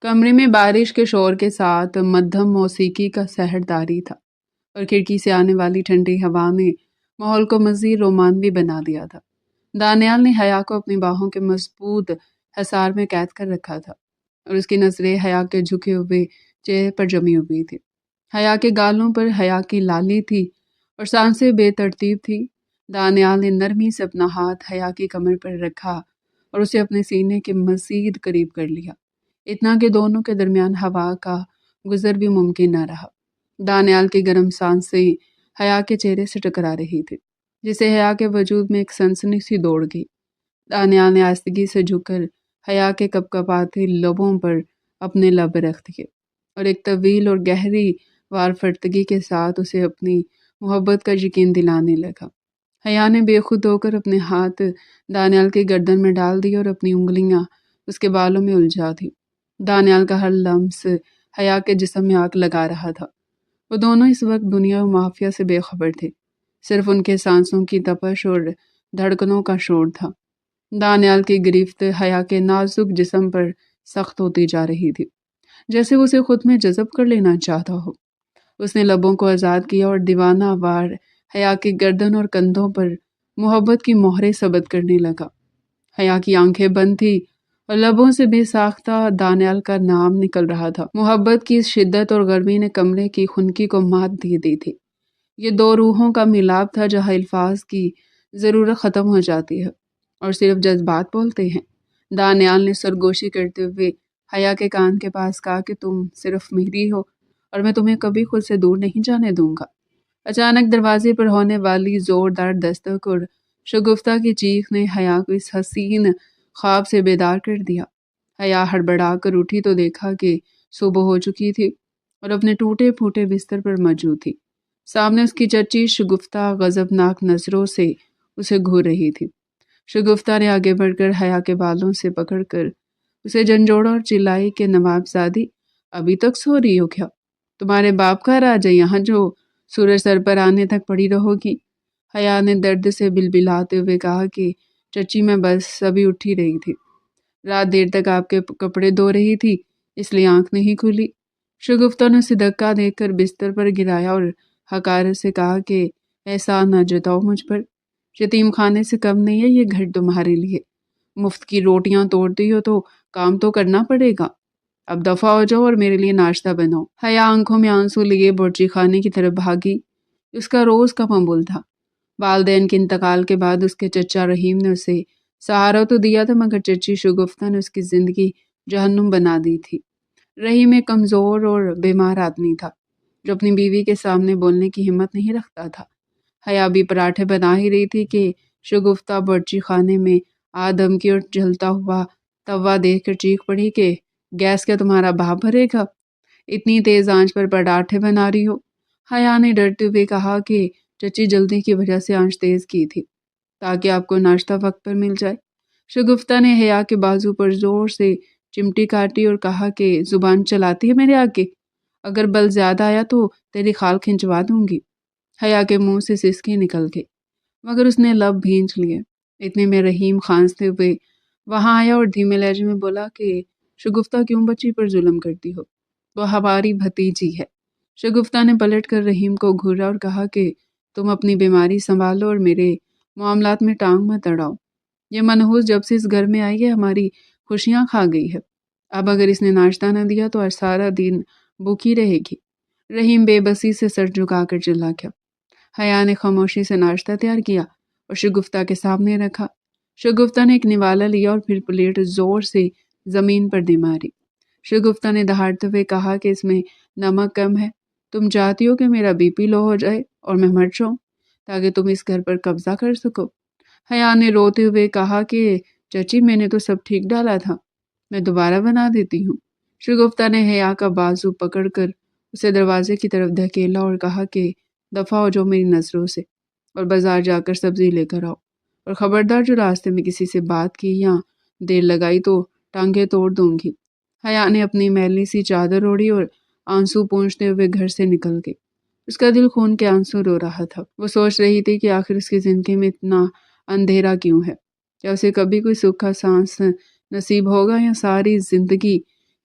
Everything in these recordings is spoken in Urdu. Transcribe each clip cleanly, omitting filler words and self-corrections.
کمرے میں بارش کے شور کے ساتھ مدھم موسیقی کا سحر طاری تھا اور کھڑکی سے آنے والی ٹھنڈی ہوا نے ماحول کو مزید رومانوی بنا دیا تھا۔ دانیال نے حیا کو اپنی باہوں کے مضبوط حصار میں قید کر رکھا تھا اور اس کی نظریں حیا کے جھکے ہوئے چہرے پر جمی ہوئی تھی۔ حیا کے گالوں پر حیا کی لالی تھی اور سانسیں بے ترتیب تھی۔ دانیال نے نرمی سے اپنا ہاتھ حیا کی کمر پر رکھا اور اسے اپنے سینے کے مزید قریب کر لیا، اتنا کہ دونوں کے درمیان ہوا کا گزر بھی ممکن نہ رہا۔ دانیال کی گرم سانسیں حیا کے چہرے سے ٹکرا رہی تھی، جسے حیا کے وجود میں ایک سنسنی سی دوڑ گئی۔ دانیال نے آہستگی سے جھک کر حیا کے کپکپاتے لبوں پر اپنے لب رکھ دیے اور ایک طویل اور گہری وارفتگی کے ساتھ اسے اپنی محبت کا یقین دلانے لگا۔ حیا نے بے خود ہو کر اپنے ہاتھ دانیال کی گردن میں ڈال دی اور اپنی انگلیاں اس کے بالوں میں الجھا دی۔ دانیال کا ہر لمس حیا کے جسم میں آگ لگا رہا تھا۔ وہ دونوں اس وقت دنیا و مافیا سے بے خبر تھے، صرف ان کے سانسوں کی تپش اور دھڑکنوں کا شور تھا۔ دانیال کی گرفت حیا کے نازک جسم پر سخت ہوتی جا رہی تھی، جیسے وہ اسے خود میں جذب کر لینا چاہتا ہو۔ اس نے لبوں کو آزاد کیا اور دیوانہ وار حیا کی گردن اور کندھوں پر محبت کی مہریں ثبت کرنے لگا۔ حیا کی آنکھیں بند تھی اور لبوں سے بے ساختہ دانیال کا نام نکل رہا تھا۔ محبت کی اس شدت اور گرمی نے کمرے کی خنکی کو مات دے دی تھی۔ یہ دو روحوں کا ملاپ تھا جہاں الفاظ کی ضرورت ختم ہو جاتی ہے اور صرف جذبات بولتے ہیں۔ دانیال نے سرگوشی کرتے ہوئے حیا کے کان کے پاس کہا کہ تم صرف میری ہو اور میں تمہیں کبھی خود سے دور نہیں جانے دوں گا۔ اچانک دروازے پر ہونے والی زوردار دستک اور شگفتہ کی چیخ نے حیا کو اس حسین خواب سے بیدار کر دیا۔ حیا ہڑبڑا کر اٹھی تو دیکھا کہ صبح ہو چکی تھی اور اپنے ٹوٹے پھوٹے بستر پر موجود تھی۔ سامنے اس کی چچی شگفتہ غضبناک نظروں سے اسے گھور رہی تھی۔ شگفتہ نے آگے بڑھ کر حیا کے بالوں سے پکڑ کر اسے جھنجھوڑا اور چلائی کہ نواب زادی، ابھی تک سو رہی ہو کیا؟ تمہارے باپ کا راج ہے یہاں جو سورج سر پر آنے تک پڑی رہو گی؟ حیا نے درد سے بلبلاتے ہوئے کہا کہ چچی میں بس ابھی اٹھ ہی رہی تھی، رات دیر تک آپ کے کپڑے دھو رہی تھی اس لیے آنکھ نہیں کھلی۔ شگفتہ نے اسے دھکا دے کر بستر پر گرایا اور حقارت سے کہا کہ احسان نہ جتاؤ مجھ پر، یتیم خانے سے کم نہیں ہے یہ گھر تمہارے لیے، مفت کی روٹیاں توڑتی ہو تو کام تو کرنا پڑے گا، اب دفع ہو جاؤ اور میرے لیے ناشتہ بناؤ۔ حیا آنکھوں میں آنسو لیے بورچی خانے کی طرف بھاگی۔ اس کا روز کا معمول تھا۔ والدین کے انتقال کے بعد اس کے چچا رحیم نے اسے سہارا تو دیا تھا، مگر چچی شگفتہ نے اس کی زندگی جہنم بنا دی تھی۔ رحیم ایک کمزور اور بیمار آدمی تھا جو اپنی بیوی کے سامنے بولنے کی ہمت نہیں رکھتا تھا۔ حیا بھی پراٹھے بنا ہی رہی تھی کہ شگفتہ بورچی خانے میں آدم کی اور جلتا ہوا توا دیکھ کر چیخ پڑی کہ گیس کیا تمہارا باپ بھرے گا؟ اتنی تیز آنچ پر پراٹھے بنا رہی ہو؟ حیا نے ڈرتے ہوئے کہا کہ چچی جلدی کی وجہ سے آنچ تیز کی تھی تاکہ آپ کو ناشتہ وقت پر مل جائے۔ شگفتہ نے حیا کے بازو پر زور سے چمٹی کاٹی اور کہا کہ زبان چلاتی ہے میرے آگے، اگر بل زیادہ آیا تو تیری خال کھنچوا دوں گی۔ حیا کے منہ سے سسکی نکل گئی مگر اس نے لب بھینچ لیے۔ اتنے میں رحیم کھانستے ہوئے وہاں آیا اور دھیمے لہجے میں بولا کہ شگفتہ کیوں بچی پر ظلم کرتی ہو؟ وہ ہماری بھتیجی ہے۔ شگفتہ نے پلٹ کر رحیم کو گھورا اور کہا کہ تم اپنی بیماری سنبھالو اور میرے معاملات میں ٹانگ مت اڑاؤ۔ یہ منحوس جب سے اس گھر میں آئی ہے ہماری خوشیاں کھا گئی ہے، اب اگر اس نے ناشتہ نہ دیا تو آج سارا دن بھوکی رہے گی۔ رحیم بے بسی سے سر جھکا کر چلا گیا۔ حیا نے خاموشی سے ناشتہ تیار کیا اور شگفتہ کے سامنے رکھا۔ شگفتہ نے ایک نوالا لیا اور پھر پلیٹ زور سے زمین پر دے ماری۔ شگفتہ نے دہاڑتے ہوئے کہا کہ اس میں نمک کم ہے، تم چاہتی ہو کہ میرا بی پی لو ہو جائے اور میں مر جاؤں تاکہ تم اس گھر پر قبضہ کر سکو۔ حیا نے روتے ہوئے کہا کہ چچی میں نے تو سب ٹھیک ڈالا تھا، میں دوبارہ بنا دیتی ہوں۔ شگفتہ نے حیا کا بازو پکڑ کر اسے دروازے کی طرف دھکیلا اور کہا کہ دفع ہو جاؤ میری نظروں سے اور بازار جا کر سبزی لے کر آؤ، اور خبردار جو راستے میں کسی سے بات کی یا دیر لگائی تو ٹانگیں توڑ دوں گی۔ حیا نے اپنی میلی سی چادر اوڑھی اور آنسو پونچھتے ہوئے گھر سے نکل گئی۔ اس کا دل خون کے آنسو رو رہا تھا۔ وہ سوچ رہی تھی کہ آخر اس کی زندگی میں اتنا اندھیرا کیوں ہے؟ کیا اسے کبھی کوئی سکھ کا سانس نصیب ہوگا یا ساری زندگی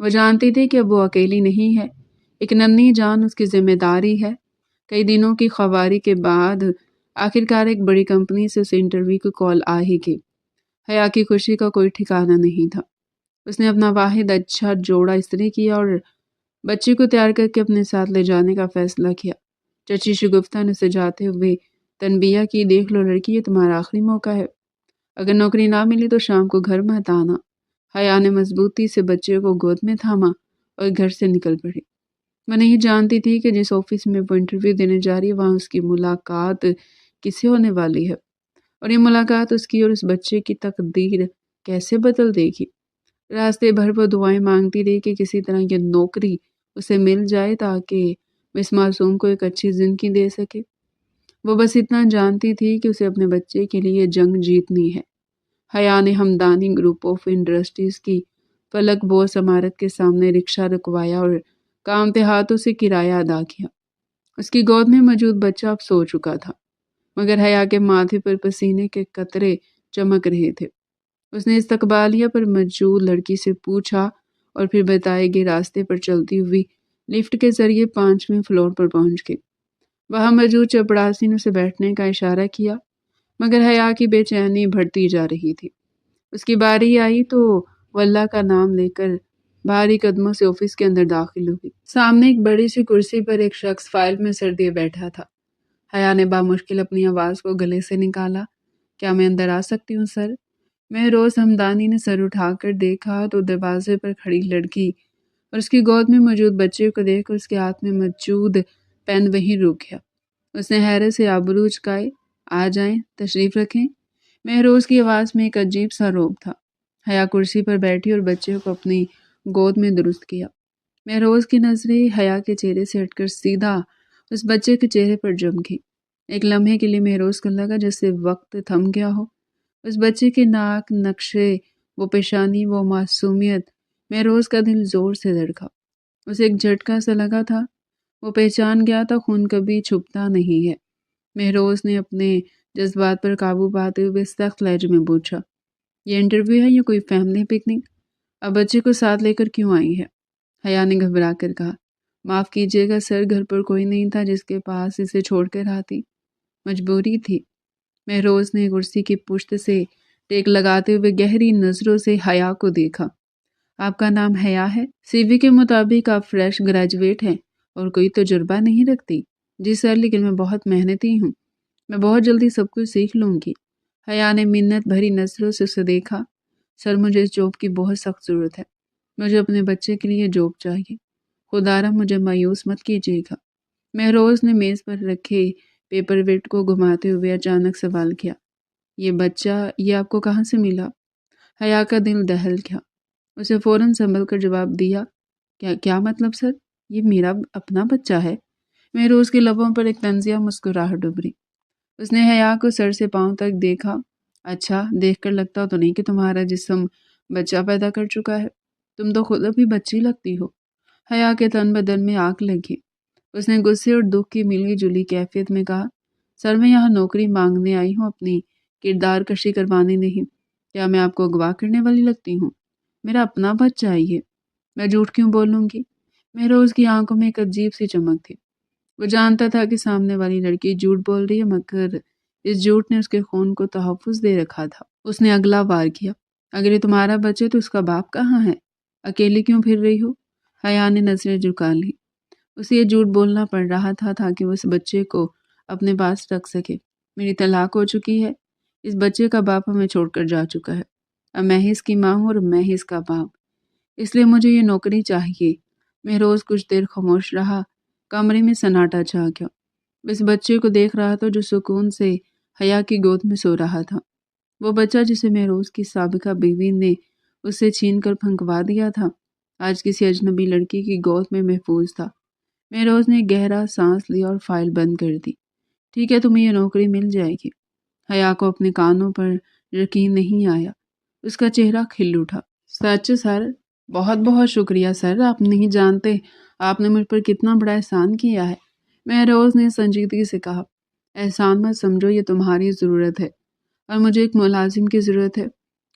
وہ جانتی تھی کہ اب وہ اکیلی نہیں ہے، ایک ننھی جان اس کی ذمہ داری ہے۔ کئی دنوں کی خواری کے بعد آخرکار ایک بڑی کمپنی سے اسے انٹرویو کی کال آ ہی گئی۔ حیا کی خوشی کا کوئی ٹھکانہ نہیں تھا۔ اس نے اپنا واحد اچھا جوڑا استری کیا اور بچی کو تیار کر کے اپنے ساتھ لے جانے کا فیصلہ کیا۔ چچی شگفتہ نے اسے جاتے ہوئے تنبیہ کی، دیکھ لو لڑکی، یہ تمہارا آخری موقع ہے، اگر نوکری نہ ملی تو شام کو گھر مت آنا۔ حیا نے مضبوطی سے بچے کو گود میں تھاما اور گھر سے نکل پڑی۔ وہ نہیں جانتی تھی کہ جس آفس میں وہ انٹرویو دینے جا رہی ہے وہاں اس کی ملاقات کس سے ہونے والی ہے، اور یہ ملاقات اس کی اور اس بچے کی تقدیر کیسے بدل دے گی۔ راستے بھر وہ دعائیں مانگتی رہی کہ کسی طرح یہ نوکری اسے مل جائے تاکہ وہ اس معصوم کو ایک اچھی زندگی دے سکے۔ وہ بس اتنا جانتی تھی کہ اسے اپنے بچے کے لیے جنگ جیتنی ہے۔ حیا نے ہمدانی گروپ آف انڈسٹریز کی فلک بوس عمارت کے سامنے رکشہ رکوایا اور کامتے ہاتھوں سے کرایہ ادا کیا۔ اس کی گود میں موجود بچہ اب سو چکا تھا، مگر حیا کے ماتھے پر پسینے کے قطرے چمک رہے تھے۔ اس نے استقبالیہ پر موجود لڑکی سے پوچھا اور پھر بتائے گئے راستے پر چلتی ہوئی لفٹ کے ذریعے 5ویں فلور پر پہنچ گئی۔ وہاں موجود چپڑاسی نے اسے بیٹھنے کا اشارہ کیا، مگر حیا کی بے چینی بڑھتی جا رہی تھی۔ اس کی باری آئی تو وہ اللہ کا نام لے کر بھاری قدموں سے آفس کے اندر داخل ہوئی۔ سامنے ایک بڑی سی کرسی پر ایک شخص فائل میں سر دیے بیٹھا تھا۔ حیا نے بامشکل اپنی آواز کو گلے سے نکالا، کیا میں اندر آ سکتی ہوں سر؟ مہروز ہمدانی نے سر اٹھا کر دیکھا تو دروازے پر کھڑی لڑکی اور اس کی گود میں موجود بچے کو دیکھ کر اس کے ہاتھ میں موجود پین وہیں رک گیا۔ اس نے حیرت سے آبرو اچکائے، آ جائیں، تشریف رکھیں۔ مہروز کی آواز میں ایک عجیب سا روب تھا۔ حیا کرسی پر بیٹھی اور بچے کو اپنی گود میں درست کیا۔ مہروز کی نظریں حیا کے چہرے سے ہٹ کر سیدھا اس بچے کے چہرے پر جم گئی۔ ایک لمحے کے لیے مہروز کو لگا جیسے وقت تھم گیا ہو۔ اس بچے کے ناک، نقشے، وہ پیشانی، وہ معصومیت، مہروز کا دل زور سے دھڑکا۔ اسے ایک جھٹکا سا لگا تھا، وہ پہچان گیا تھا، خون کبھی چھپتا نہیں ہے۔ مہروز نے اپنے جذبات پر قابو پاتے ہوئے سخت لہجے میں پوچھا، یہ انٹرویو ہے یا کوئی فیملی پکنک؟ اب بچے کو ساتھ لے کر کیوں آئی ہے؟ حیا نے گھبرا کر کہا، معاف کیجیے گا سر، گھر پر کوئی نہیں تھا جس کے پاس اسے چھوڑ کر آتی، مجبوری تھی۔ مہروز نے کرسی کی پشت سے ٹیک لگاتے ہوئے گہری نظروں سے حیا کو دیکھا۔ آپ کا نام حیا ہے؟ سی وی کے مطابق آپ فریش گریجویٹ ہیں اور کوئی تجربہ نہیں رکھتی۔ جی سر، لیکن میں بہت محنتی ہوں، میں بہت جلدی سب کچھ سیکھ لوں گی۔ حیا نے منت بھری نظروں سے اسے دیکھا۔ سر، مجھے اس جاب کی بہت سخت ضرورت ہے، مجھے اپنے بچے کے لیے جاب چاہیے، خدا را مجھے مایوس مت کیجیے گا۔ مہروز نے میز پر رکھے پیپر ویٹ کو گھماتے ہوئے اچانک سوال کیا، یہ بچہ یہ آپ کو کہاں سے ملا؟ حیا کا دل دہل گیا۔ اسے فوراً سنبھل کر جواب دیا، کیا مطلب سر؟ یہ میرا اپنا بچہ ہے۔ مہروز کے لبوں پر ایک طنزیہ مسکراہٹ ابھری۔ اس نے حیا کو سر سے پاؤں تک دیکھا۔ اچھا، دیکھ کر لگتا تو نہیں کہ تمہارا جسم بچہ پیدا کر چکا ہے، تم تو خود ابھی بچی لگتی ہو۔ حیا کے تن بدن میں آگ لگی۔ اس نے غصے اور دکھ کی ملی جلی کیفیت میں کہا، سر میں یہاں نوکری مانگنے آئی ہوں، اپنی کردار کشی کروانے نہیں۔ کیا میں آپ کو اغوا کرنے والی لگتی ہوں؟ میرا اپنا بچہ چاہیے، میں جھوٹ کیوں بولوں گی؟ مہروز کی آنکھوں میں ایک عجیب سی چمک تھی۔ وہ جانتا تھا کہ سامنے والی لڑکی جھوٹ بول رہی ہے، مگر اس جھوٹ نے اس کے خون کو تحفظ دے رکھا تھا۔ اس نے اگلا وار کیا، اگر یہ تمہارا بچہ تو اس کا باپ کہاں ہے؟ اکیلی کیوں پھر رہی ہو؟ حیا نے نظریں جھکا لی۔ اسے یہ جھوٹ بولنا پڑ رہا تھا تاکہ وہ اس بچے کو اپنے پاس رکھ سکے۔ میری طلاق ہو چکی ہے، اس بچے کا باپ ہمیں چھوڑ کر جا چکا ہے، اب میں ہی اس کی ماں ہوں اور میں ہی اس کا باپ، اس لیے مجھے یہ نوکری چاہیے۔ مہروز کچھ دیر خاموش رہا۔ کمرے میں سناٹا چھا گیا۔ اس بچے کو دیکھ رہا تھا جو سکون سے حیا کی گود میں سو رہا تھا۔ وہ بچہ جسے مہروز کی سابقہ بیوی نے اس سے چھین کر پھنکوا دیا تھا، آج کسی اجنبی لڑکی کی گود میں محفوظ تھا۔ مہروز نے گہرا سانس لیا اور فائل بند کر دی۔ ٹھیک ہے، تمہیں یہ نوکری مل جائے گی۔ حیا کو اپنے کانوں پر یقین نہیں آیا۔ اس کا چہرہ کھل اٹھا۔ سچ سر، بہت بہت شکریہ سر، آپ نہیں جانتے آپ نے مجھ پر کتنا بڑا احسان کیا ہے۔ مہروز نے سنجیدگی سے کہا، احسان مت سمجھو، یہ تمہاری ضرورت ہے اور مجھے ایک ملازم کی ضرورت ہے۔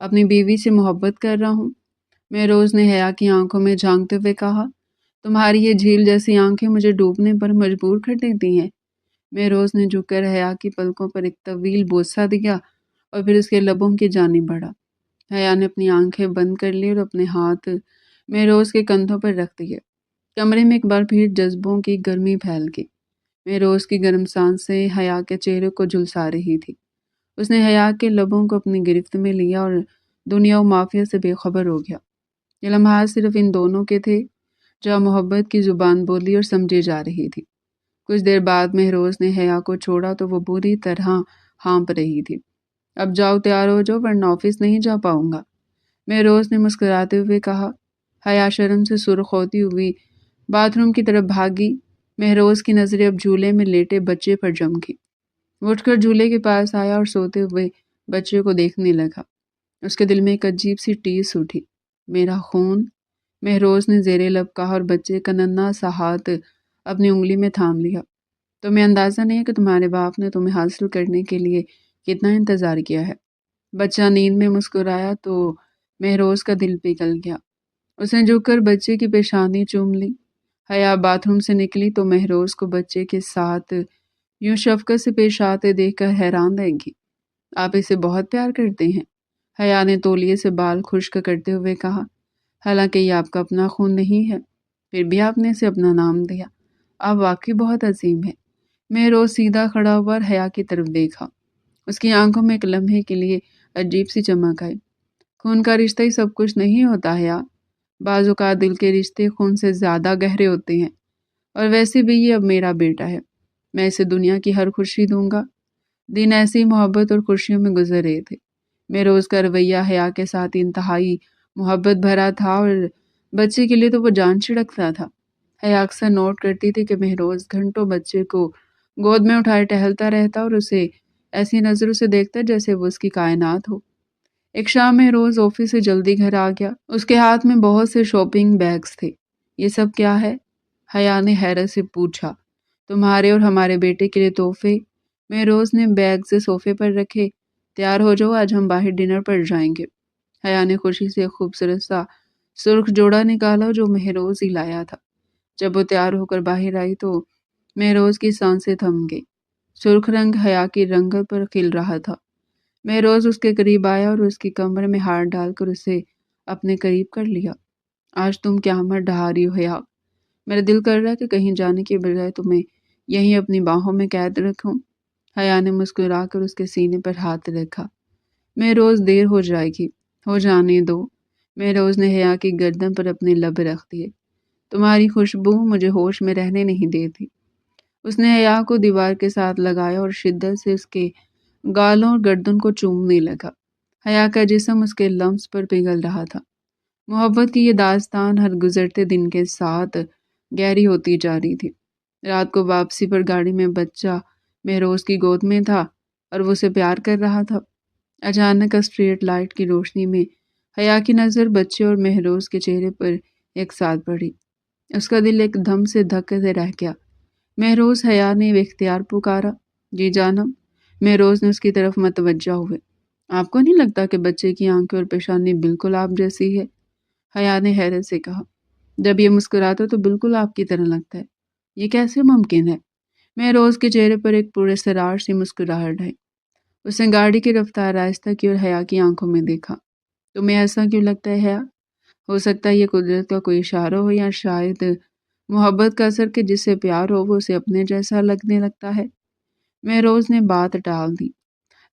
اپنی بیوی سے محبت کر رہا ہوں۔ مہروز نے حیا کی آنکھوں میں جھانکتے ہوئے کہا، تمہاری یہ جھیل جیسی آنکھیں مجھے ڈوبنے پر مجبور کر دیتی ہیں۔ مہروز نے جھک کر حیا کی پلکوں پر ایک طویل بوسہ دیا اور پھر اس کے لبوں کی جانب بڑھا۔ حیا نے اپنی آنکھیں بند کر لی اور اپنے ہاتھ مہروز کے کندھوں پر رکھ دیے۔ کمرے میں ایک بار پھر جذبوں کی گرمی پھیل گئی۔ مہروز کی گرم سانسیں حیا کے چہرے کو جھلسا رہی تھی۔ اس نے حیا کے لبوں کو اپنی گرفت میں لیا اور دنیا و مافیا سے بے خبر ہو گیا۔ یہ لمحات صرف ان دونوں کے تھے، جہاں محبت کی زبان بولی اور سمجھی جا رہی تھی۔ کچھ دیر بعد مہروز نے حیا کو چھوڑا تو وہ بری طرح ہانپ رہی تھی۔ اب جاؤ، تیار ہو جاؤ ورنہ آفس نہیں جا پاؤں گا، مہروز نے مسکراتے ہوئے کہا۔ حیا شرم سے سرخ ہوتی ہوئی باتھ روم کی طرف بھاگی۔ مہروز کی نظریں اب جھولے میں لیٹے بچے پر جم گئی۔ وہ اٹھ کر جھولے کے پاس آیا اور سوتے ہوئے بچے کو دیکھنے لگا۔ اس کے دل میں ایک عجیب سی ٹیس اٹھی۔ میرا خون، مہروز نے زیر لب کہا اور بچے کا ننھا سا ہاتھ اپنی انگلی میں تھام لیا۔ تمہیں اندازہ نہیں ہے کہ تمہارے باپ نے تمہیں حاصل کرنے کے لیے کتنا انتظار کیا ہے۔ بچہ نیند میں مسکرایا تو مہروز کا دل پگھل گیا۔ اس نے جھک کر بچے کی پیشانی چوم لی۔ حیا باتھ روم سے نکلی تو مہروز کو بچے کے ساتھ یوں شفقت سے پیش آتے دیکھ کر حیران رہ گئی۔ آپ اسے بہت پیار کرتے ہیں، حیا نے تولیے سے بال خشک کرتے ہوئے کہا۔ حالانکہ یہ آپ کا اپنا خون نہیں ہے، پھر بھی آپ نے اسے اپنا نام دیا۔ آپ واقعی بہت عظیم ہے۔ مہروز سیدھا کھڑا ہوا اور حیا کی طرف دیکھا۔ اس کی آنکھوں میں ایک لمحے کے لیے عجیب سی چمک آئی۔ خون کا رشتہ ہی سب کچھ نہیں ہوتا حیا، بعض اوقات دل کے رشتے خون سے زیادہ گہرے ہوتے ہیں، اور ویسے بھی یہ اب میرا بیٹا ہے، میں اسے دنیا کی ہر خوشی دوں گا۔ دن ایسی محبت اور خوشیوں میں گزر رہے تھے۔ مہروز کا رویہ حیا کے ساتھ انتہائی محبت بھرا تھا اور بچے کے لیے تو وہ جان چھڑکتا تھا۔ حیا اکثر نوٹ کرتی تھی کہ مہروز گھنٹوں بچے کو گود میں اٹھائے ٹہلتا رہتا اور اسے ایسی نظروں سے دیکھتا جیسے وہ اس کی کائنات ہو۔ ایک شام مہروز آفس سے جلدی گھر آ گیا۔ اس کے ہاتھ میں بہت سے شاپنگ بیگز تھے۔ یہ سب کیا ہے؟ حیا نے حیرت سے پوچھا۔ تمہارے اور ہمارے بیٹے کے لیے تحفے، مہروز نے بیگز صوفے پر رکھے۔ تیار ہو جاؤ، آج ہم باہر ڈنر پر جائیں گے۔ حیا نے خوشی سے ایک خوبصورت سا سرخ جوڑا نکالا جو مہروز ہی لایا تھا۔ جب وہ تیار ہو کر باہر آئی تو مہروز کی سانسیں تھم گئی۔ سرخ رنگ حیا کی رنگت پر کھل رہا تھا۔ مہروز اس کے قریب آیا اور اس کی کمر میں ہاتھ ڈال کر اسے اپنے قریب کر لیا۔ آج تم قیامت ڈھا رہی ہو حیا، میرا دل کر رہا ہے کہ کہیں جانے کے بجائے تمہیں یہیں اپنی باہوں میں قید رکھوں۔ حیا نے مسکرا کر اس کے سینے پر ہاتھ رکھا۔ مہروز، دیر ہو جائے گی، ہو جانے دو، مہروز نے حیا کی گردن پر اپنے لب رکھ دیے۔ تمہاری خوشبو مجھے ہوش میں رہنے نہیں دیتی۔ اس نے حیا کو دیوار کے ساتھ لگایا اور شدت سے اس کے گالوں اور گردن کو چومنے لگا۔ حیا کا جسم اس کے لمس پر پگھل رہا تھا۔ محبت کی یہ داستان ہر گزرتے دن کے ساتھ گہری ہوتی جا رہی تھی۔ رات کو واپسی پر گاڑی میں بچہ مہروز کی گود میں تھا اور وہ اسے پیار کر رہا تھا۔ اچانک اسٹریٹ لائٹ کی روشنی میں حیا کی نظر بچے اور مہروز کے چہرے پر ایک ساتھ پڑی۔ اس کا دل ایک دم سے دھکتے رہ گیا۔ مہروز، حیا نے بے اختیار پکارا۔ جی جانم، مہروز نے اس کی طرف متوجہ ہوئے۔ آپ کو نہیں لگتا کہ بچے کی آنکھیں اور پیشانی بالکل آپ جیسی ہے؟ حیا نے حیرت سے کہا۔ جب یہ مسکراتا تو بالکل آپ کی طرح لگتا ہے، یہ کیسے ممکن ہے؟ مہروز کے چہرے پر ایک پراسرار سی مسکراہٹ ہے۔ اس نے گاڑی کی رفتار آہستہ کی اور حیا کی آنکھوں میں دیکھا۔ تمہیں ایسا کیوں لگتا ہے حیا؟ ہو سکتا ہے یہ قدرت کا کوئی اشارہ ہو، یا شاید محبت کا اثر کہ جس سے پیار ہو وہ اسے اپنے جیسا لگنے لگتا ہے۔ مہروز نے بات ٹال دی،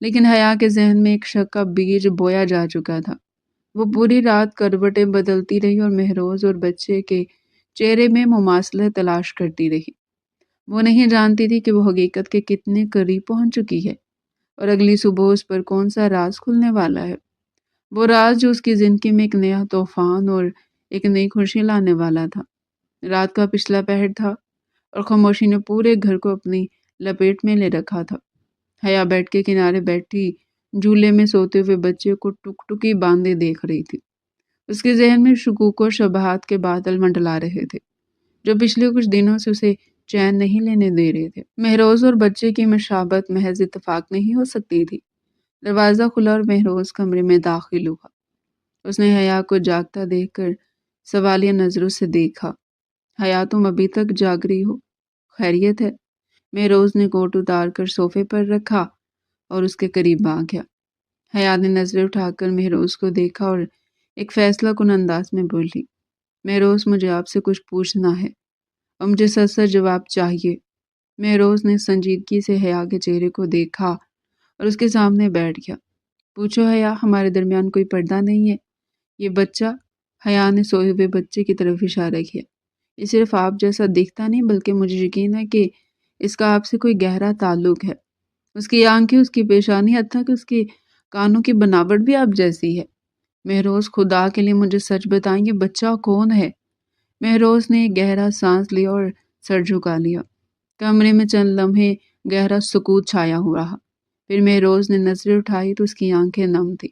لیکن حیا کے ذہن میں ایک شک کا بیج بویا جا چکا تھا۔ وہ پوری رات کروٹیں بدلتی رہی اور مہروز اور بچے کے چہرے میں مماثلت تلاش کرتی رہی۔ وہ نہیں جانتی تھی کہ وہ حقیقت کے کتنے قریب پہنچ چکی ہے اور اگلی صبح اس پر کون سا راز کھلنے والا ہے۔ وہ راز جو اس کی زندگی میں ایک نیا طوفان اور ایک نئی خوشی لانے والا تھا۔ رات کا پچھلا پہر تھا اور خاموشی نے پورے گھر کو اپنی لپیٹ میں لے رکھا تھا۔ حیا بیڈ کے کنارے بیٹھی جھولے میں سوتے ہوئے بچے کو ٹک ٹکی باندھے دیکھ رہی تھی۔ اس کے ذہن میں شکوک و شبہات کے بادل منڈلا رہے تھے جو پچھلے کچھ دنوں سے اسے چین نہیں لینے دے رہے تھے۔ مہروز اور بچے کی مشابہت محض اتفاق نہیں ہو سکتی تھی، دروازہ کھلا اور مہروز کمرے میں داخل ہوا۔ اس نے حیا کو جاگتا دیکھ کر سوالیہ نظروں سے دیکھا۔ حیا تم ابھی تک جاگ رہی ہو؟ خیریت ہے؟ مہروز نے کوٹ اتار کر صوفے پر رکھا اور اس کے قریب آ گیا۔ حیا نے نظریں اٹھا کر مہروز کو دیکھا اور ایک فیصلہ کن انداز میں بولی، مہروز مجھے آپ سے کچھ پوچھنا ہے اور مجھے سچ سچ جواب چاہیے۔ مہروز نے سنجیدگی سے حیا کے چہرے کو دیکھا اور اس کے سامنے بیٹھ گیا۔ پوچھو حیا، ہمارے درمیان کوئی پردہ نہیں ہے؟ یہ بچہ، حیا نے سوئے ہوئے بچے کی طرف اشارہ کیا، یہ صرف آپ جیسا دکھتا نہیں بلکہ مجھے یقین ہے کہ اس کا آپ سے کوئی گہرا تعلق ہے۔ اس کی آنکھیں، اس کی پیشانی، حتیٰ کہ اس کے کانوں کی بناوٹ بھی آپ جیسی ہے۔ مہروز، خدا کے لیے مجھے سچ بتائیں، یہ بچہ کون ہے؟ مہروز نے ایک گہرا سانس لیا اور سر جھکا لیا۔ کمرے میں چند لمحے گہرا سکوت چھایا ہوا رہا۔ پھر مہروز نے نظریں اٹھائی تو اس کی آنکھیں نم تھی۔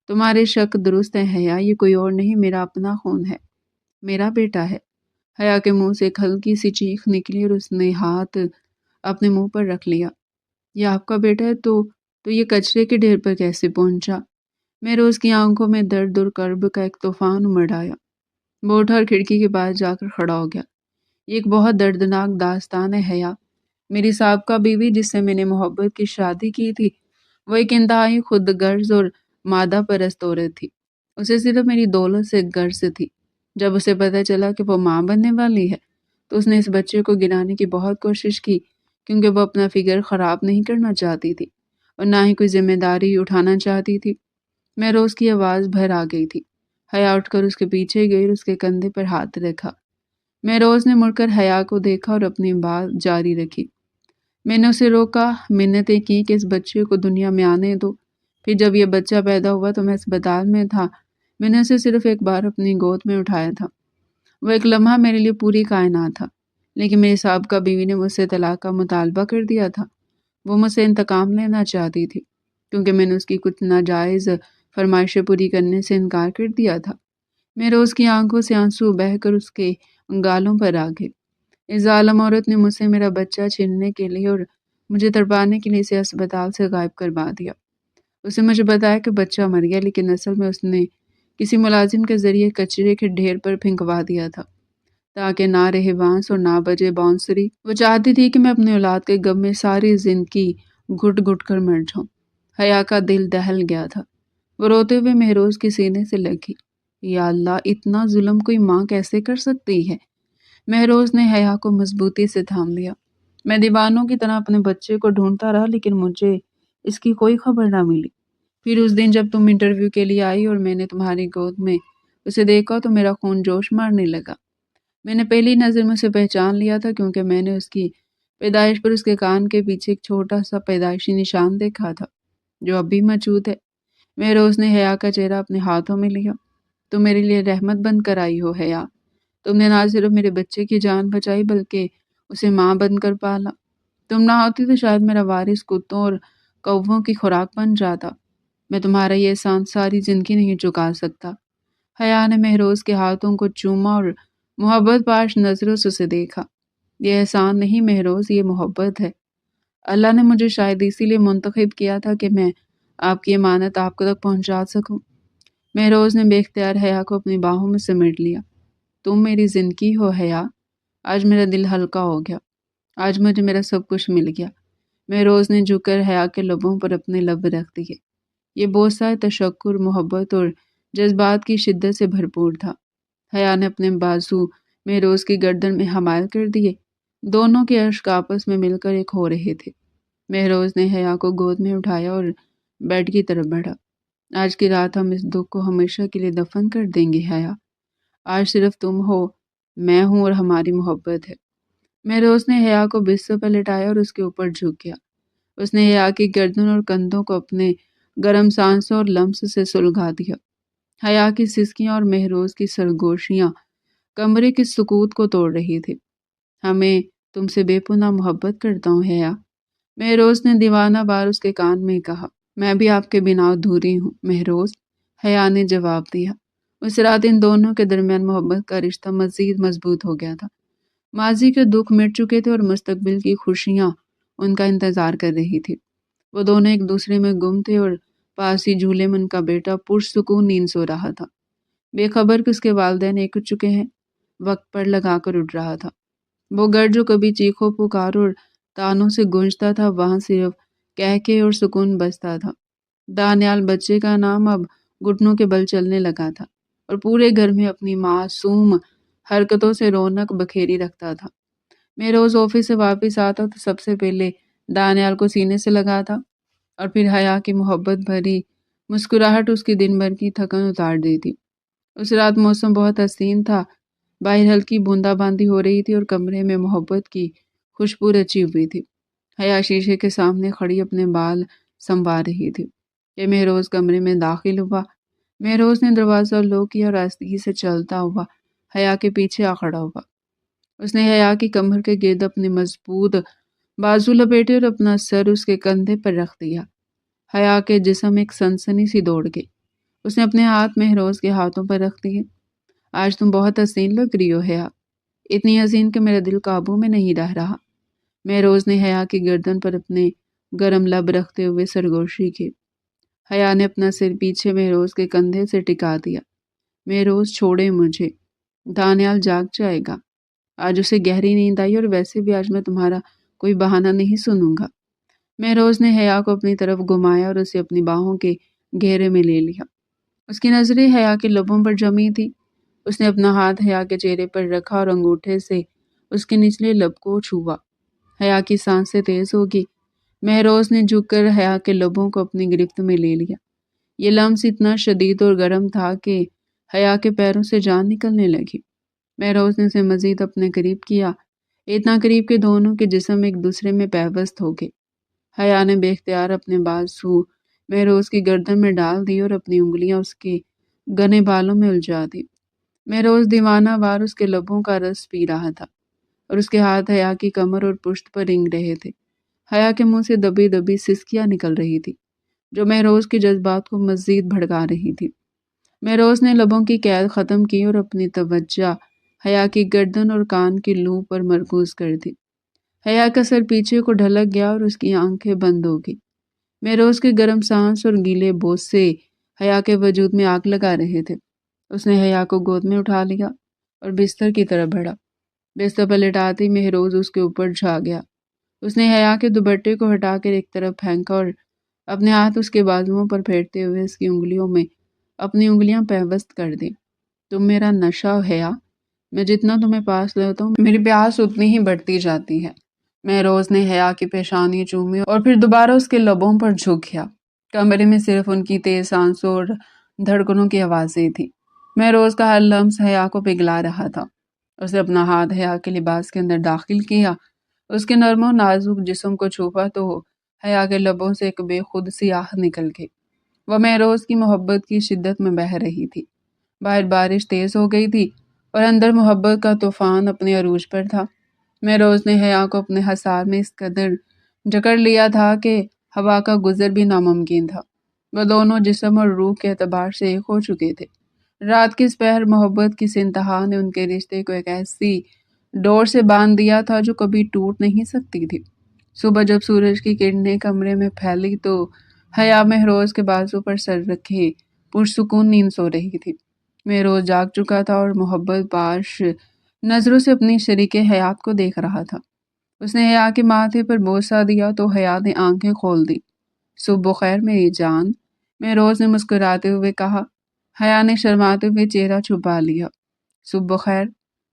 تمہارے شک درست ہے حیا، یہ کوئی اور نہیں، میرا اپنا خون ہے، میرا بیٹا ہے۔ حیا کے منہ سے ایک ہلکی سی چیخ نکلی اور اس نے ہاتھ اپنے منہ پر رکھ لیا۔ یہ آپ کا بیٹا ہے تو یہ کچرے کے ڈھیر پر کیسے پہنچا؟ مہروز کی آنکھوں میں درد اور کرب کا ایک طوفان امڑ آیا۔ وہ اٹھا اور کھڑکی کے پاس جا کر کھڑا ہو گیا۔ یہ ایک بہت دردناک داستان ہے حیا۔ میری سابقہ بیوی جس سے میں نے محبت کی شادی کی تھی، وہ ایک انتہائی خود غرض اور مادہ پرست عورت تھی۔ اسے صرف میری دولت سے غرض تھی۔ جب اسے پتہ چلا کہ وہ ماں بننے والی ہے تو اس نے اس بچے کو گرانے کی بہت کوشش کی، کیونکہ وہ اپنا فگر خراب نہیں کرنا چاہتی تھی اور نہ ہی کوئی ذمہ داری اٹھانا چاہتی تھی۔ مہروز کی آواز بھر آ گئی تھی۔ حیا اٹھ کر اس کے پیچھے گئی اور اس کے کندھے پر ہاتھ رکھا۔ مہروز نے مڑ کر حیا کو دیکھا اور اپنی بات جاری رکھی۔ میں نے اسے روکا، منتیں کی کہ اس بچے کو دنیا میں آنے دو۔ پھر جب یہ بچہ پیدا ہوا تو میں اسپتال میں تھا۔ میں نے اسے صرف ایک بار اپنی گود میں اٹھایا تھا۔ وہ ایک لمحہ میرے لیے پوری کائنات تھا، لیکن میری سابقہ بیوی نے مجھ سے طلاق کا مطالبہ کر دیا تھا۔ وہ مجھ سے انتقام لینا چاہتی تھی کیونکہ میں نے اس کی کچھ ناجائز فرمائشیں پوری کرنے سے انکار کر دیا تھا۔ مہروز کی آنکھوں سے آنسو بہہ کر اس کے گالوں پر آ گئے۔ اس ظالم عورت نے مجھ سے میرا بچہ چھیننے کے لیے اور مجھے تڑپانے کے لیے اسے اسپتال سے غائب کروا دیا۔ اسے مجھے بتایا کہ بچہ مر گیا، لیکن اصل میں اس نے کسی ملازم کے ذریعے کچرے کے ڈھیر پر پھینکوا دیا تھا تاکہ نہ رہے بانس اور نہ بجے بانسری۔ وہ چاہتی تھی کہ میں اپنی اولاد کے غم میں ساری زندگی گھٹ گھٹ کر مر جاؤں۔ حیا کا دل دہل گیا تھا۔ وہ روتے ہوئے مہروز کے سینے سے لگی۔ یا اللہ، اتنا ظلم کوئی ماں کیسے کر سکتی ہے؟ مہروز نے حیا کو مضبوطی سے تھام لیا۔ میں دیوانوں کی طرح اپنے بچے کو ڈھونڈتا رہا، لیکن مجھے اس کی کوئی خبر نہ ملی۔ پھر اس دن جب تم انٹرویو کے لیے آئی اور میں نے تمہاری گود میں اسے دیکھا تو میرا خون جوش مارنے لگا۔ میں نے پہلی نظر میں اسے پہچان لیا تھا کیونکہ میں نے اس کی پیدائش پر اس کے کان کے پیچھے ایک چھوٹا سا پیدائشی نشان دیکھا تھا جو اب بھی موجود ہے۔ مہروز نے حیا کا چہرہ اپنے ہاتھوں میں لیا۔ تم میرے لیے رحمت بن کر آئی ہو حیا۔ تم نے نہ صرف میرے بچے کی جان بچائی بلکہ اسے ماں بن کر پالا۔ تم نہ ہوتی تو شاید میرا وارث کتوں اور کووں کی خوراک بن جاتا۔ میں تمہارا یہ احسان ساری زندگی نہیں چکا سکتا۔ حیا نے مہروز کے ہاتھوں کو چوما اور محبت پاش نظروں سے اسے دیکھا۔ یہ احسان نہیں مہروز، یہ محبت ہے۔ اللہ نے مجھے شاید اسی لیے منتخب کیا تھا کہ میں آپ کی امانت آپ تک پہنچا سکوں۔ مہروز نے بے اختیار حیا کو اپنی باہوں میں سمیٹ لیا۔ تم میری زندگی ہو حیا۔ آج میرا دل ہلکا ہو گیا۔ آج مجھے میرا سب کچھ مل گیا۔ مہروز نے جھک کر حیا کے لبوں پر اپنے لب رکھ دیے۔ یہ بوسہ تشکر، محبت اور جذبات کی شدت سے بھرپور تھا۔ حیا نے اپنے بازو مہروز کی گردن میں حمائل کر دیے۔ دونوں کے اشک آپس میں مل کر ایک ہو رہے تھے۔ مہروز نے حیا کو گود میں اٹھایا اور بیڈ کی طرف بڑھا۔ آج کی رات ہم اس دکھ کو ہمیشہ کے لیے دفن کر دیں گے حیا۔ آج صرف تم ہو، میں ہوں اور ہماری محبت ہے۔ مہروز نے حیا کو بستر پر لٹایا اور اس کے اوپر جھک گیا۔ اس نے حیا کی گردن اور کندھوں کو اپنے گرم سانسوں اور لمس سے سلگھا دیا۔ حیا کی سسکیاں اور مہروز کی سرگوشیاں کمرے کے سکوت کو توڑ رہی تھی۔ ہمیں تم سے بے پناہ محبت کرتا ہوں حیا، مہروز نے دیوانہ بار اس کے کان میں کہا۔ میں بھی آپ کے بنا ادھوری ہوں مہروز، حیا نے جواب دیا۔ اس رات ان دونوں کے درمیان محبت کا رشتہ مزید مضبوط ہو گیا تھا۔ ماضی کے دکھ مٹ چکے تھے اور مستقبل کی خوشیاں ان کا انتظار کر رہی تھی۔ وہ دونوں ایک دوسرے میں گم تھے اور پاس ہی جھولے میں ان کا بیٹا پرسکون نیند سو رہا تھا، بے خبر کہ اس کے والدین ایک اٹھ چکے ہیں۔ وقت پر لگا کر اٹھ رہا تھا۔ وہ گھر جو کبھی چیخوں پکاروں اور تانوں سے گونجتا تھا، وہاں صرف کہکے اور سکون بستا تھا۔ دانیال بچے کا نام اب گھٹنوں کے بل چلنے لگا تھا اور پورے گھر میں اپنی معصوم حرکتوں سے رونق بکھیری رکھتا تھا۔ مہروز آفس سے واپس آتا تو سب سے پہلے دانیال کو سینے سے لگاتا اور پھر حیا کی محبت بھری مسکراہٹ اس کی دن بھر کی تھکن اتار دیتی۔ اس رات موسم بہت حسین تھا، باہر ہلکی بوندا باندی ہو رہی تھی اور کمرے میں محبت کی خوشبو رچی ہوئی تھی۔ حیا شیشے کے سامنے کھڑی اپنے بال سنوار رہی تھی کہ مہروز کمرے میں داخل ہوا۔ مہروز نے دروازہ لوک کیا اور آہستگی سے چلتا ہوا حیا کے پیچھے آ کھڑا ہوا۔ اس نے حیا کی کمر کے گرد اپنے مضبوط بازو لپیٹے اور اپنا سر اس کے کندھے پر رکھ دیا۔ حیا کے جسم ایک سنسنی سی دوڑ گئی۔ اس نے اپنے ہاتھ مہروز کے ہاتھوں پر رکھ دیے۔ آج تم بہت حسین لگ رہی ہو حیا، اتنی حسین کہ میرا دل قابو میں نہیں رہ رہا۔ مہروز نے حیا کی گردن پر اپنے گرم لب رکھتے ہوئے سرگوشی کی۔ حیا نے اپنا سر پیچھے مہروز کے کندھے سے ٹکا دیا۔ مہروز چھوڑے مجھے، دانیال جاگ جائے گا۔ آج اسے گہری نیند آئی اور ویسے بھی آج میں تمہارا کوئی بہانہ نہیں سنوں گا۔ مہروز نے حیا کو اپنی طرف گھمایا اور اسے اپنی باہوں کے گھیرے میں لے لیا۔ اس کی نظریں حیا کے لبوں پر جمی تھی۔ اس نے اپنا ہاتھ حیا کے چہرے پر رکھا اور انگوٹھے سے اس کے نچلے لب کو چھوا۔ حیا کی سانسیں تیز ہو گئی۔ مہروز نے جھک کر حیا کے لبوں کو اپنی گرفت میں لے لیا۔ یہ لمس اتنا شدید اور گرم تھا کہ حیا کے پیروں سے جان نکلنے لگی۔ مہروز نے اسے مزید اپنے قریب کیا، اتنا قریب کہ دونوں کے جسم ایک دوسرے میں پیوست ہو گئے۔ حیا نے بے اختیار اپنے بازو مہروز کی گردن میں ڈال دی اور اپنی انگلیاں اس کے گھنے بالوں میں الجھا دی۔ مہروز دیوانہ وار اس کے لبوں کا رس پی رہا تھا اور اس کے ہاتھ حیا کی کمر اور پشت پر رنگ رہے تھے۔ حیا کے منہ سے دبی دبی سسکیاں نکل رہی تھی جو مہروز کے جذبات کو مزید بھڑکا رہی تھی۔ مہروز نے لبوں کی قید ختم کی اور اپنی توجہ حیا کی گردن اور کان کی لو پر مرکوز کر دی۔ حیا کا سر پیچھے کو ڈھلک گیا اور اس کی آنکھیں بند ہو گئی۔ مہروز کے گرم سانس اور گیلے بوسے حیا کے وجود میں آگ لگا رہے تھے۔ اس نے حیا کو گود میں اٹھا لیا اور بستر کی طرف بڑھا۔ بستر پر لٹاتے ہی مہروز اس کے اوپر جھا گیا۔ اس نے حیا کے دوپٹے کو ہٹا کر ایک طرف پھینکا اور اپنے ہاتھ اس کے بازوؤں پر پھیرتے ہوئے اس کی انگلیوں میں اپنی انگلیاں پیوست کر دی۔ تم میرا نشہ ہو حیا، میں جتنا تمہیں پاس لیتا ہوں میری پیاس اتنی ہی بڑھتی جاتی ہے۔ مہروز نے حیا کی پیشانی چومی اور پھر دوبارہ اس کے لبوں پر جھک گیا۔ کمرے میں صرف ان کی تیز سانسوں اور دھڑکنوں کی آوازیں تھیں۔ مہروز کا ہر لمس حیا کو پگھلا رہا تھا۔ اس نے اپنا ہاتھ حیا کے لباس کے اندر داخل کیا، اس کے نرم و نازک جسم کو چھپا تو حیا کے لبوں سے ایک بے خود سی آہ نکل گئی۔ وہ مہروز کی محبت کی شدت میں بہہ رہی تھی۔ باہر بارش تیز ہو گئی تھی اور اندر محبت کا طوفان اپنے عروج پر تھا۔ مہروز نے حیا کو اپنے حصار میں اس قدر جکڑ لیا تھا کہ ہوا کا گزر بھی ناممکن تھا۔ وہ دونوں جسم اور روح کے اعتبار سے ایک ہو چکے تھے۔ رات کی اس پہر محبت کی انتہا نے ان کے رشتے کو ایک ایسی ڈور سے باندھ دیا تھا جو کبھی ٹوٹ نہیں سکتی تھی۔ صبح جب سورج کی کرنیں کمرے میں پھیلی تو حیا مہروز کے بازو پر سر رکھے پرسکون نیند سو رہی تھی۔ مہروز جاگ چکا تھا اور محبت باش نظروں سے اپنی شریک حیات کو دیکھ رہا تھا۔ اس نے حیا کے ماتھے پر بوسہ دیا تو حیا نے آنکھیں کھول دی۔ صبح بخیر میری جان، مہروز نے مسکراتے ہوئے کہا۔ حیا نے شرماتے ہوئے چہرہ چھپا لیا۔ صبح بخیر۔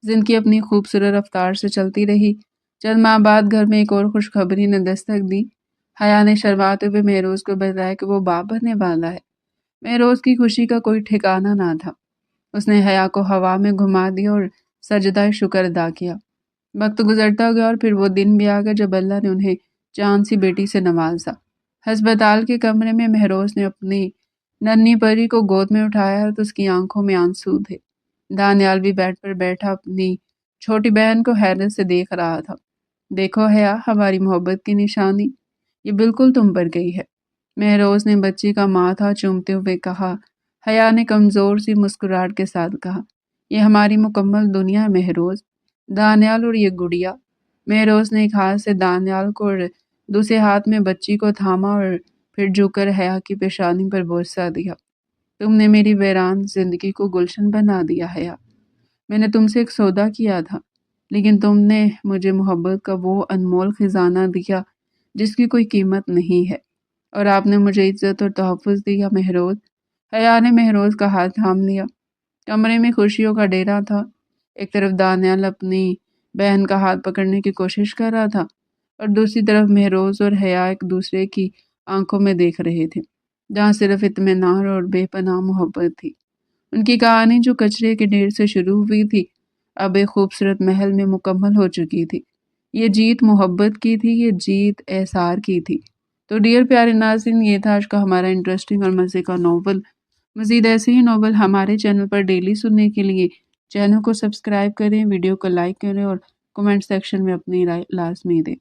زندگی اپنی خوبصورت رفتار سے چلتی رہی۔ چند ماہ بعد گھر میں ایک اور خوشخبری نے دستک دی۔ حیا نے شرماتے ہوئے مہروز کو بتایا کہ وہ باپ بننے والا ہے۔ مہروز کی خوشی کا کوئی ٹھکانہ نہ تھا۔ اس نے حیا کو ہوا میں گھما دیا اور سجدہ شکر ادا کیا۔ وقت گزرتا گیا اور پھر وہ دن بھی آ گیا جب اللہ نے انہیں چاند سی بیٹی سے نوازا۔ ہسپتال کے کمرے میں مہروز نے اپنی ننھی پری کو گود میں اٹھایا تو اس کی آنکھوں میں آنسو تھے۔ دانیال بھی بیڈ پر بیٹھا اپنی چھوٹی بہن کو حیرت سے دیکھ رہا تھا۔ دیکھو حیا، ہماری محبت کی نشانی، یہ بالکل تم پر گئی ہے، مہروز نے بچی کا ماتھا چومتے ہوئے کہا۔ حیا نے کمزور سی مسکراہٹ کے ساتھ کہا، یہ ہماری مکمل دنیا ہے مہروز، دانیال اور یہ گڑیا۔ مہروز نے ایک ہاتھ سے دانیال کو اور دوسرے ہاتھ میں بچی کو تھاما اور پھر جھک کر حیا کی پیشانی پر بوسہ دیا۔ تم نے میری ویران زندگی کو گلشن بنا دیا حیا۔ میں نے تم سے ایک سودا کیا تھا، لیکن تم نے مجھے محبت کا وہ انمول خزانہ دیا جس کی کوئی قیمت نہیں ہے، اور آپ نے مجھے عزت اور تحفظ دیا مہروز۔ حیا نے مہروز کا ہاتھ تھام لیا۔ کمرے میں خوشیوں کا ڈیرا تھا۔ ایک طرف دانیال اپنی بہن کا ہاتھ پکڑنے کی کوشش کر رہا تھا، اور دوسری طرف مہروز اور حیا ایک دوسرے کی آنکھوں میں دیکھ رہے تھے، جہاں صرف اطمینان اور بے پناہ محبت تھی۔ ان کی کہانی جو کچرے کے ڈھیر سے شروع ہوئی تھی، اب ایک خوبصورت محل میں مکمل ہو چکی تھی۔ یہ جیت محبت کی تھی، یہ جیت احسار کی تھی۔ تو ڈیئر پیارے ناظرین، یہ تھا آج کا ہمارا انٹرسٹنگ اور مزے کا ناول۔ مزید ایسے ہی ناول ہمارے چینل پر ڈیلی سننے کے لیے چینل کو سبسکرائب کریں، ویڈیو کو لائک کریں اور کمنٹ سیکشن میں اپنی رائے لازمی دیں۔